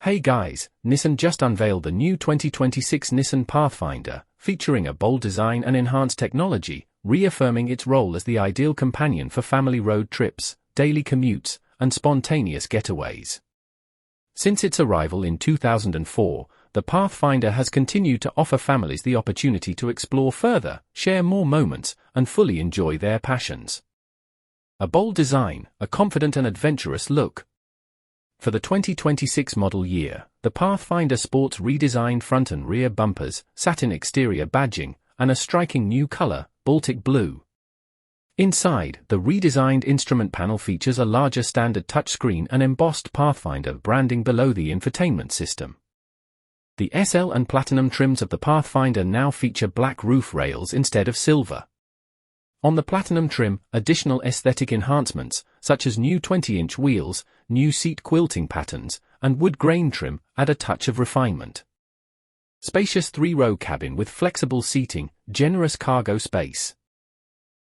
Hey guys, Nissan just unveiled the new 2026 Nissan Pathfinder, featuring a bold design and enhanced technology, reaffirming its role as the ideal companion for family road trips, daily commutes, and spontaneous getaways. Since its arrival in 2004, the Pathfinder has continued to offer families the opportunity to explore further, share more moments, and fully enjoy their passions. A bold design, a confident and adventurous look. For the 2026 model year, the Pathfinder sports redesigned front and rear bumpers, satin exterior badging, and a striking new color, Baltic Blue. Inside, the redesigned instrument panel features a larger standard touchscreen and embossed Pathfinder branding below the infotainment system. The SL and Platinum trims of the Pathfinder now feature black roof rails instead of silver. On the Platinum trim, additional aesthetic enhancements, such as new 20-inch wheels, new seat quilting patterns, and wood grain trim, add a touch of refinement. Spacious 3-row cabin with flexible seating, generous cargo space.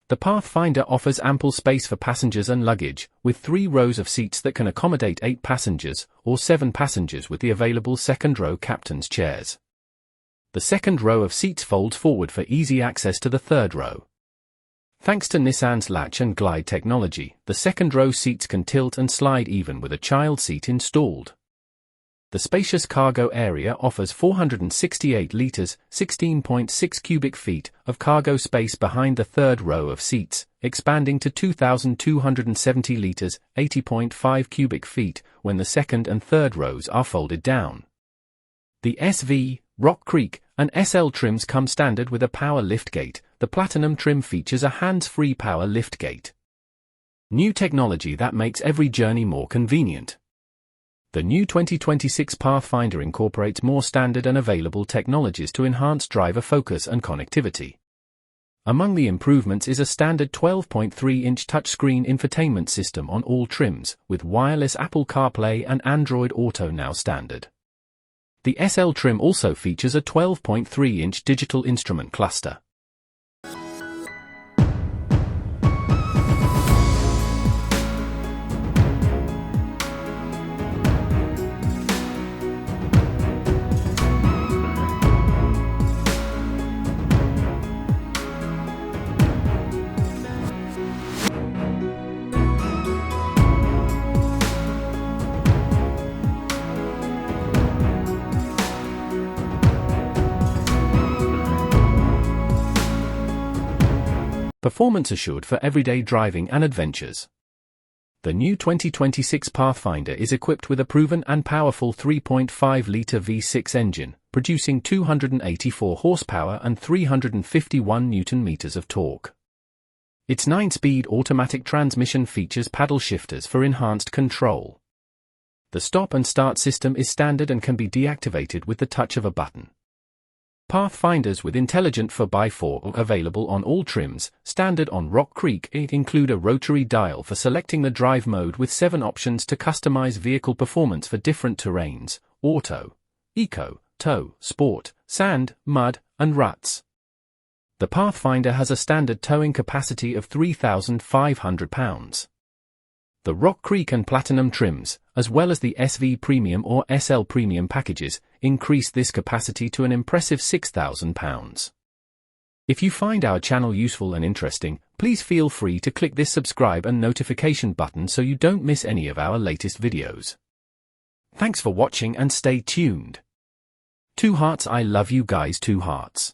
The Pathfinder offers ample space for passengers and luggage, with 3 rows of seats that can accommodate 8 passengers, or 7 passengers with the available second-row captain's chairs. The second row of seats folds forward for easy access to the third row. Thanks to Nissan's latch and glide technology, the second-row seats can tilt and slide even with a child seat installed. The spacious cargo area offers 468 litres, 16.6 cubic feet, of cargo space behind the third row of seats, expanding to 2,270 litres, 80.5 cubic feet, when the second and third rows are folded down. The SV, Rock Creek, and SL trims come standard with a power liftgate. The Platinum trim features a hands-free power liftgate. New technology that makes every journey more convenient. The new 2026 Pathfinder incorporates more standard and available technologies to enhance driver focus and connectivity. Among the improvements is a standard 12.3-inch touchscreen infotainment system on all trims, with wireless Apple CarPlay and Android Auto now standard. The SL trim also features a 12.3-inch digital instrument cluster. Performance assured for everyday driving and adventures. The new 2026 Pathfinder is equipped with a proven and powerful 3.5-litre V6 engine, producing 284 horsepower and 351 Nm of torque. Its 9-speed automatic transmission features paddle shifters for enhanced control. The stop and start system is standard and can be deactivated with the touch of a button. Pathfinders with intelligent 4x4 are available on all trims. Standard on Rock Creek include a rotary dial for selecting the drive mode with 7 options to customize vehicle performance for different terrains: auto, eco, tow, sport, sand, mud, and ruts. The Pathfinder has a standard towing capacity of 3,500 pounds. The Rock Creek and Platinum trims, as well as the SV Premium or SL Premium packages, increase this capacity to an impressive 6,000 pounds. If you find our channel useful and interesting, please feel free to click this subscribe and notification button so you don't miss any of our latest videos. Thanks for watching and stay tuned. 2 hearts. I love you guys. 2 hearts.